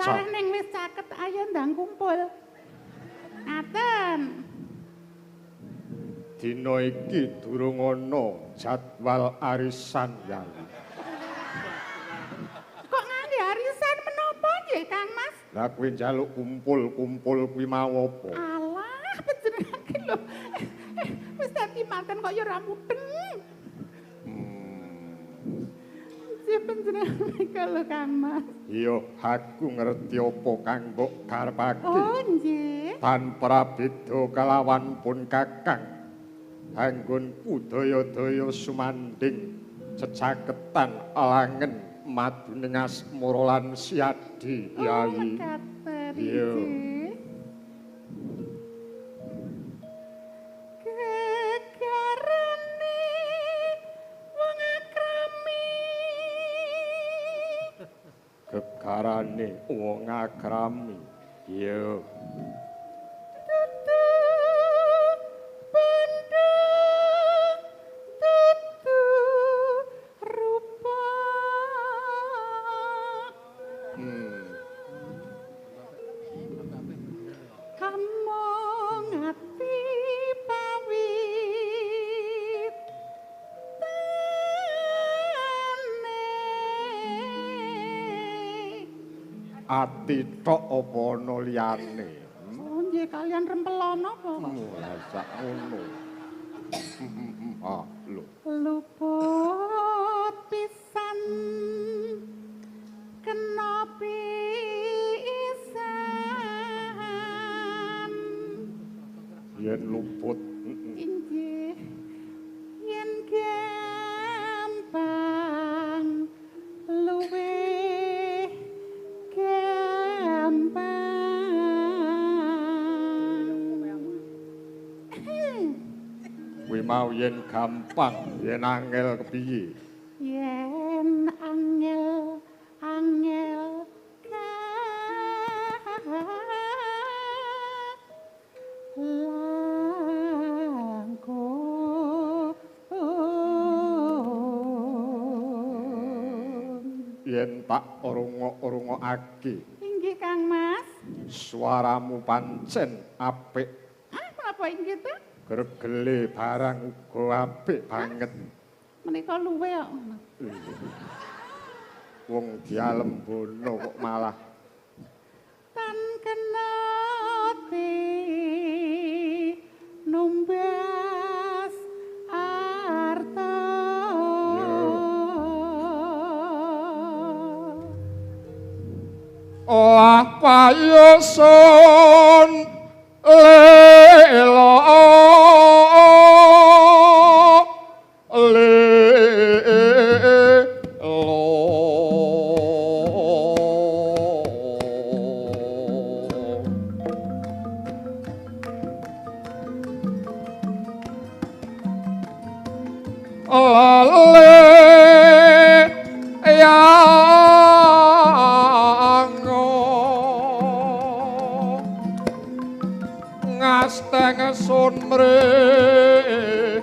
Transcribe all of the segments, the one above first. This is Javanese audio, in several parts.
Sareh ning wis caket ayo ndang kumpul. Ngaten. Dina iki durung ana jadwal arisan Yayi. Kok ngangge arisan menapa nggih Kang Mas? Lah kowe njaluk kumpul-kumpul kuwi mau apa? Alah, panjenengan lho. Wis dadi manten kok ya ora mudeng. Siapa panjenengan meka lho Kang Mas. Iya, aku ngerti apa kang mbok karepake. Oh, nggih. Tanpa beda kelawan pun Kakang. Anggonku daya-daya sumanding cecaketan alangen maduning asmara lan siadi Yayi. Kater Iya. Gegarane wong akrami. Gegarane wong akrami. Iya. Ati tok apa ana liyane? Oh, nggih kalian rempelana apa? Lah sak ngono. Ah, lho. Luput pisan kena pisan. Yen luput. Inggih. Yen gampang luwih Kuwi mau yen gampang, yen angel kepiye? Yen angel langkung. Yen tak rungok-rungokake. Inggih Kang Mas. Suaramu pancen apik. Ah, menapa inggih to? Gregele barang uga apik banget. Menika luwe kok. Wong dialembono kok malah Tan kenati numbas arta. Olah payoson lelo ngasteng sun mriklis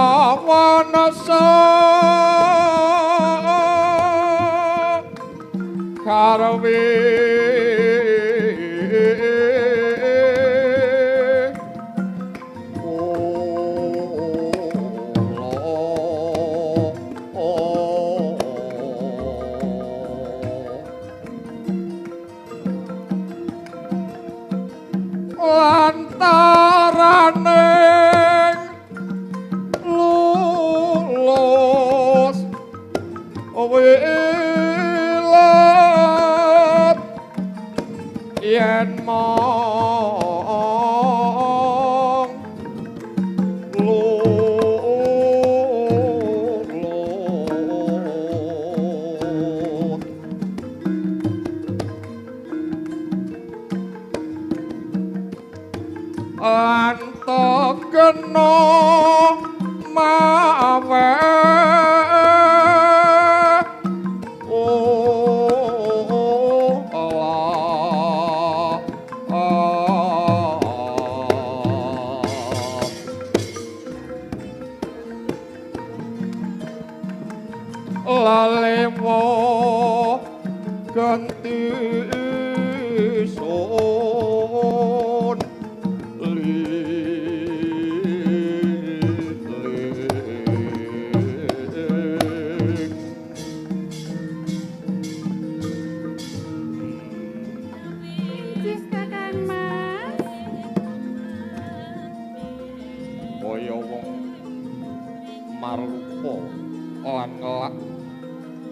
lawanasa karwe lantaran kena mawe lalewo ganti sun Inggih Kakang Mas. kaya wong marlupa lan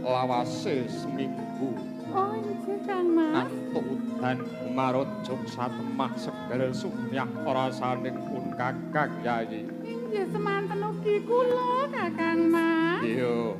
lawase seminggu Oh, inggih Kang Mas. antuk udan marojok satemah seger sunyah ora saning pun Kakang Yayi. Inggih semanten ugi kula Kakang Mas. Iya.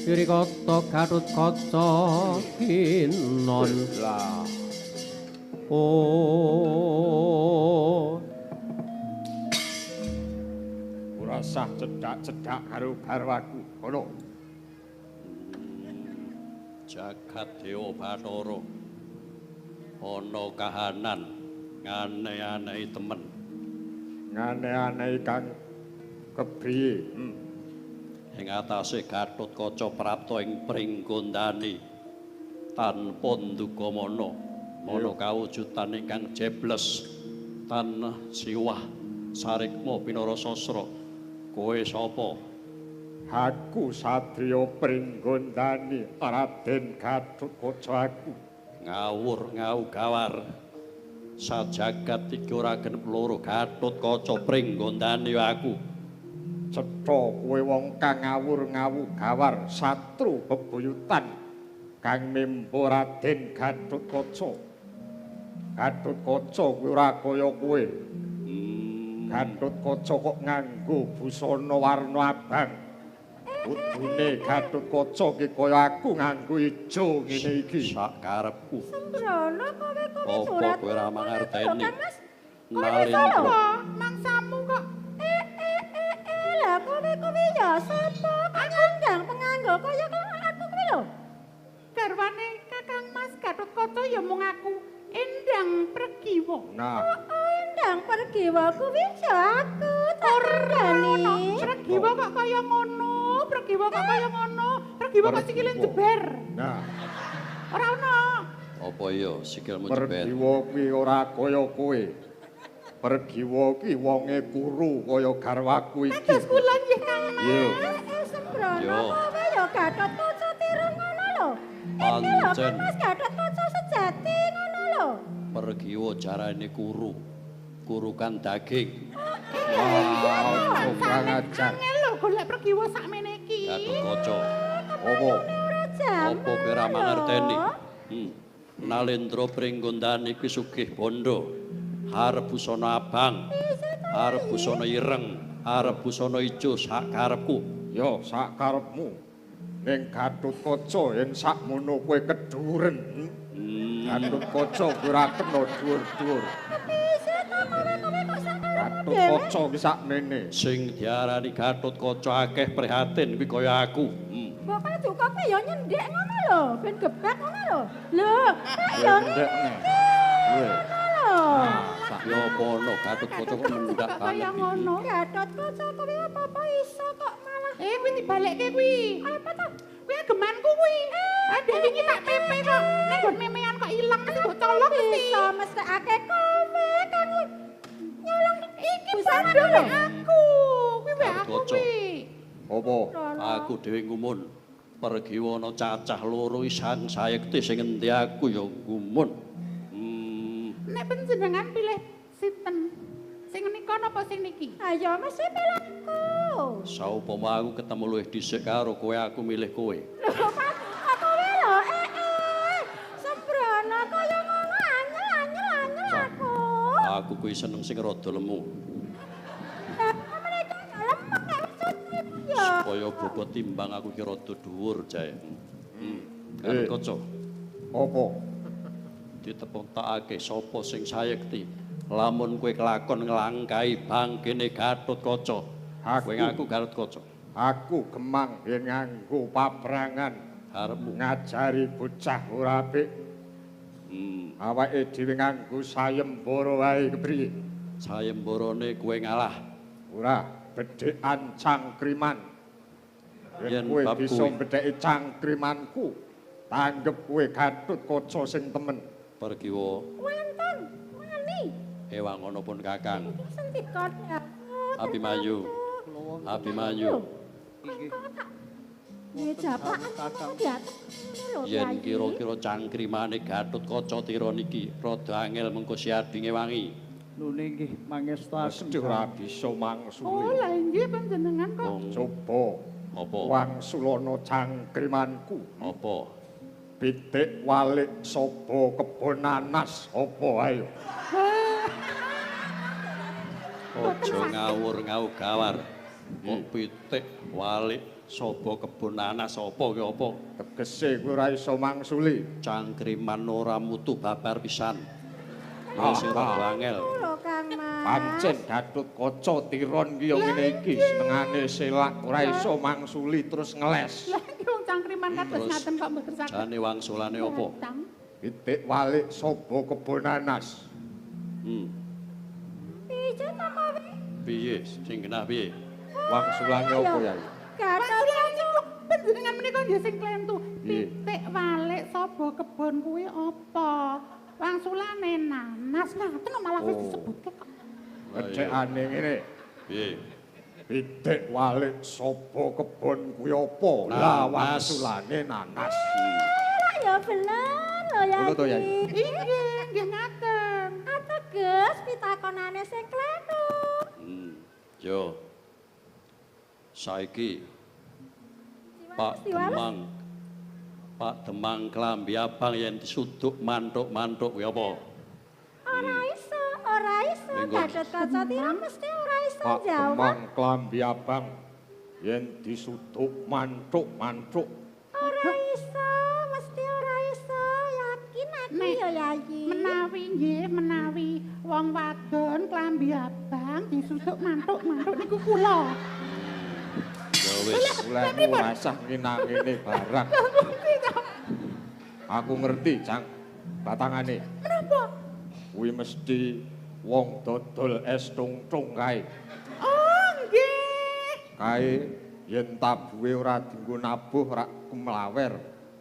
Sirikata Gatotkaca kinon Lah. Ora sah cedak-cedak karo garwaku. Ngono. Jagat Dewa Bathara ana kahanan ngane-anehi temen. Ngane-anehi Kang kepriye? Ing atase Gatotkaca prapta ing Pringgondani tanpa ndugamana ana kawujudan ingkang jebles tan siwah sarikma pinarasasra. Kowe sapa? Aku Satriya Pringgondani Raden Gatotkaca aku. Ngawur ngau gawar. Sajagat iki ora genep loro Gatotkaca Pringgondani aku. Cetha kowe wong kang ngawur-ngawu gawar satru bebuyutan kang mimpo Raden Gatotkaca. Gatotkaca kuwi ora kaya kowe. Gatotkaca kok nganggo busana warna abang. Kudune Gatotkaca ki kaya aku nganggo ijo ngene iki. Sak karepku. Sembrono kowe Apa kowe ora mangerteni? Nalendra. Mangsamu kok Lah kowe ya sapa? Ngundang penganggo kaya aku kuwi lho. garwane Kakang Mas Gatotkaca ya mung aku Endang Pregiwa. Nah, Ndang pergiwa kuwi ya aku tandani. Pregiwa kok kaya ngono, Pregiwa kok kaya ngono, Pregiwa kok sikile jeber. nah, Ora ono. Apa iya sikilmu jebet? Pergiwa kuwi ora kaya kowe. Pergiwa ki wonge kuru kaya garwaku iki. Kados kula nggih Kang Mas. Iya. Sembrono Yo. kowe ya Gatotkaca tiru ngono lho. Iki lho Pancen. Mas Gatotkaca sejati ngono lho. Pergiwa jarane kuru. Kurukan daging. Wah, kurang ajar. Angel lho golek Pregiwa sakmene iki. Gatotkaca. Apa? Apa kowe ora mangerteni? Nalendra Pringgondani kuwi sugih bondo. Arep busana abang, arep busana ireng, arep busana ijo sak karepku. Ya sak karepmu. Ning Gatotkaca yen sakmono kowe keduren. Gatotkaca kuwi ora kena dhuwur-dhuwur. Gatotkaca ki sakmene. Sing diarani Gatotkaca akeh prihatin kuwi kaya aku. Pokoke dukoke ya nyendhek ngono lho, ben gebak ngono lho. Lho, ya Ndek neh. Lho. Ya apa ono Gatotkaca kok mendak Kok kaya banget. ngono. Gatotkaca kuwi apa-apa iso kok malah. Kuwi dibalekke kuwi. Apa to? Kuwi gemanku kuwi. Ada wingi tak pepe kok. Nek nggon memean kok ilang mesti mbok colong mesti. Iso mesthekake kowe kan nyolong Iki busana barang lho. aku. Kuwi wek aku Gatotkaca. kuwi. Apa? Aku dhewe ngumun. Pergiwa ana cacah loro isang sayekti sing endi aku ya ngumun. Nek panjenengan pilih sinten? Sing nika napa sing niki? Ayo mesti pilihku. lho. Saupama aku ketemu luwih dhisik karo kowe aku milih kowe. Lho Mas, kok kowe lho sembrono kaya ngono anyel aku. Aku kuwi seneng sing rada lemu. Lah meneh dalem maksud iku ya. Supaya bobot timbang aku ki rada dhuwur jae. Kaca. Apa? Ditepokake sapa sing sayekti. Lamun kowe kelakon nglangkai bangkene Gatotkaca. Kowe ngaku Gatotkaca. Aku gemang yen nganggo paprangan Arepmu ngajari bocah ora apik. Awake dhewe nganggo sayembara wae kepriye? sayembarane kowe ngalah. Ora bedhekan cangkriman. Yen Yen kowe bab bisa kuwi. bedheki cangkrimanku, tanggep kowe Gatotkaca sing temen. Pergiwa Wonten wani. ewang ana pun Kakang. Sentikon ya. Abimanyu. Abimanyu. Ya japak diatur lho. Yen kira-kira cangkrimane Gatotkaca tira niki rada angel mengko siadinge wangi. Lune nggih mangestaken. Mesti ora bisa Oh, mangsuli. lah inggih panjenengan kok. Wong Coba apa? wangsulana cangkrimanku. Apa? Pitik walik sapa kebon nanas apa ayo. Aja ngawur-ngawur gawar. Kok pitik walik sapa kebon nanas apa ki apa? Tegese kowe ora iso mangsuli. Cangkriman ora mutu babar pisan. Wis ora angel. Lho Kang Mas. Pancen Gatotkaca tiron ki yo ngene iki senengane selak ora iso mangsuli terus ngeles. Lah iki wong cangkriman kados Terus, ngaten kok mboten saged. Jane wangsulane apa? Datang. Pitik walik sapa kebon nanas. Piye ta kowe? Piye sing genah piye? Wangsulane apa ya? Gatotkaca. Panjenengan menika nggih sing klentu. Piye? Pitik walik sapa kebon kuwi apa? Wangsulane nanas. Nah, itu malah wis disebutke kok. Bedhekane ngene. Piye? Pitik walik sapa kebon kuwi apa? Lah wangsulane nanas. Ya bener lho ya. Ngono to, Yai? Inggih, nggih ngaten. Ateges pitakonane sing klentu. Yo. Saiki Pak Diwales. Demang. Pak Demang klambi abang yen disuduk mantuk-mantuk kuwi apa? Ora iso, ora iso. Minggu. Gatotkaca tira mesti ora iso Pak jawab. Demang klambi abang yen disuduk mantuk-mantuk. Ora iso, mesti ora iso. Yakin aku Nek ya Yayi. menawi nggih, menawi wong wadon klambi abang disusuk mantuk-mantuk niku kula. Ya wis. Ulemu rasah ngene barang. Aku ngerti, Cang. Batangane. Menapa? Kuwi mesti wong dodol es tung-tung kae. Oh, nggih. Kae yen tabuhe ora dienggo nabuh rak kemlawer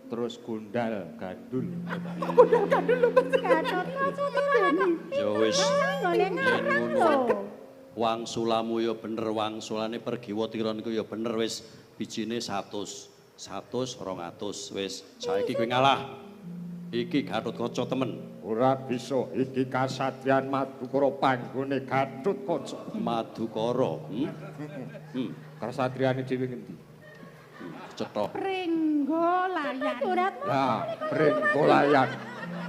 terus gondal gandul. Gandul-gandul lho Gatotkaca tira Ya wis. nggone ngarang lho. Wangsulamu ya bener, wangsulane pergiwa tira niku ya bener wis bijine 100. 100 200 wis. Saiki kowe ngalah. Iki Gatotkaca temen. Ora bisa iki kasatriyan Madukara panggone Gatotkaca. Madukara. Kasatriyane dhewe ngendi? Cetha. Pringgolayan. Suratmu Lah, Pringgolayan.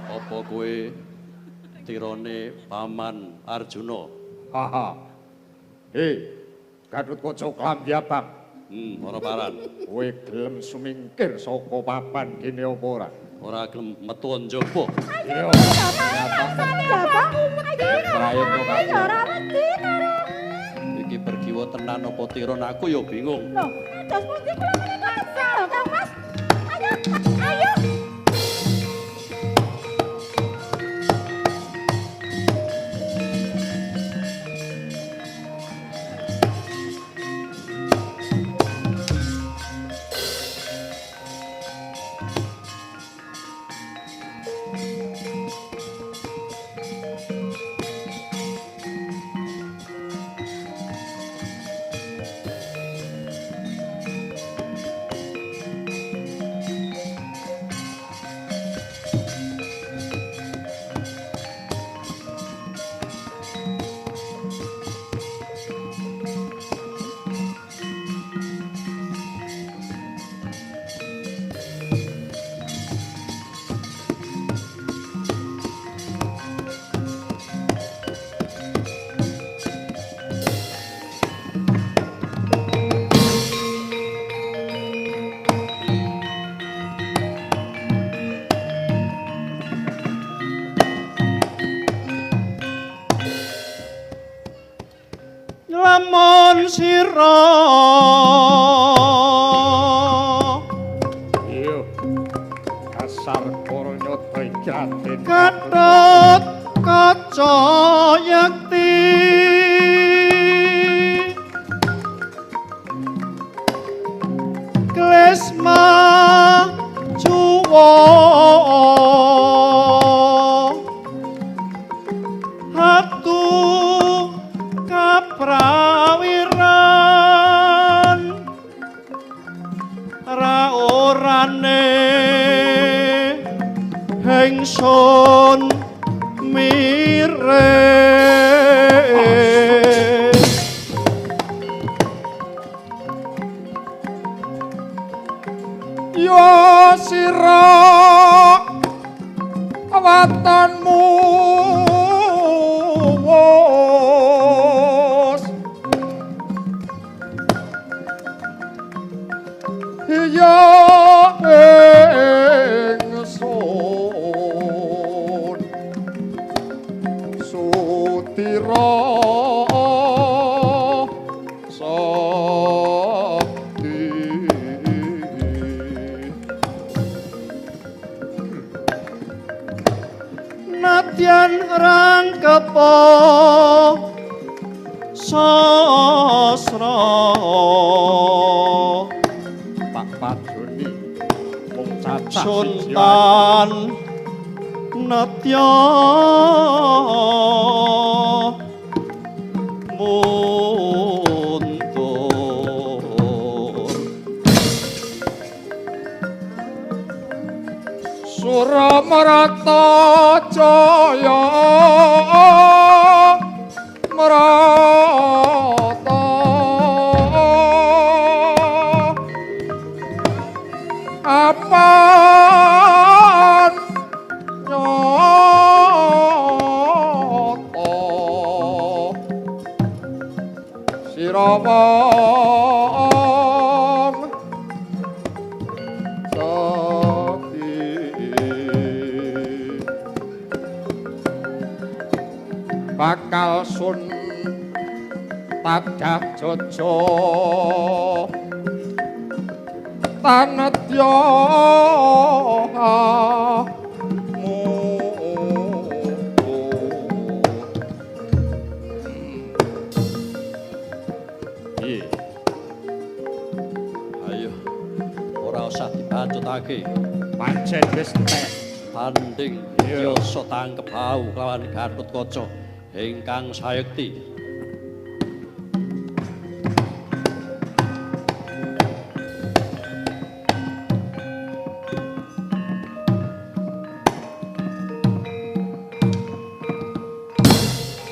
Apa kowe tirane Paman Arjuna? Haha. Gatotkaca klambi abang. Ora paran. Kowe gelem sumingkir saka papan kene apa ora? Ora gelem metu njaba. Iya. jabang. Prayen kok Ya kabeh. ora wedi karo. Iki pergiwa tenan apa tiron aku ya bingung. Loh, dos pundi kula menika lho Kang Mas. Ayo, ayo. klesma juwa hatu kaprawiran ra orane ingsun mire yo sira watonmu wos ya ingsun sutira nadyan rangkepo sasra tak padoni mung cacah sultan nadya muntur Suramarata Jaya Marata apan nyata Sirawang bakal sun tadah jojo tanedya Ayo, ora usah dibacutake. pancen wis entek Tanding yasa tangkep bau lawan Gatotkaca ingkang sayekti.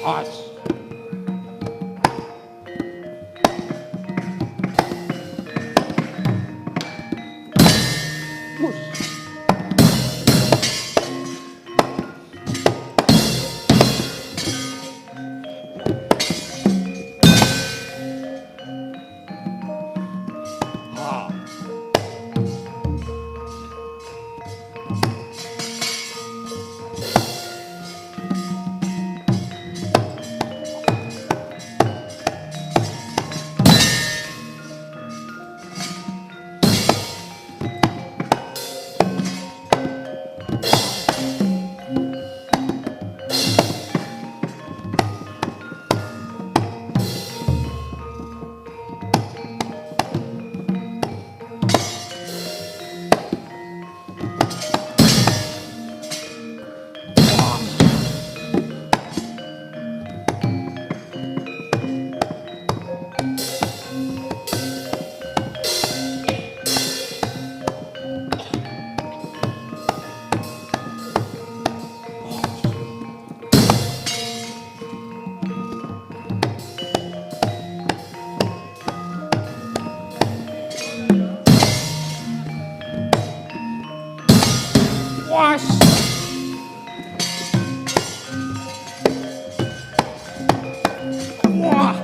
as was wah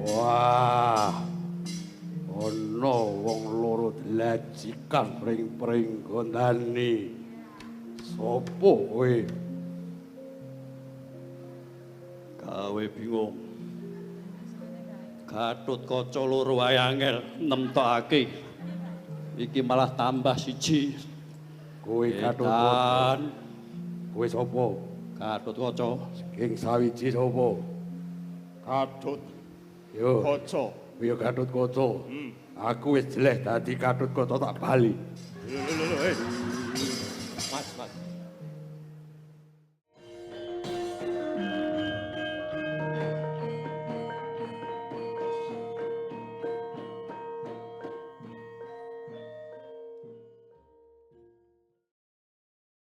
Wah, ana wong loro dlajikan pring-pring gondani. Sopo kowe? Gawe bingung. Gatotkaca loro wae angel nemtokake. Iki malah tambah siji. Kowe Gatotkaca. Edan. Kowe sapa? Gatotkaca. Ing sawiji sapa? Gatut Yo, kaca. yo Gatotkaca. Aku wis jeleh dadi Gatotkaca tak bali. Mas, Mas.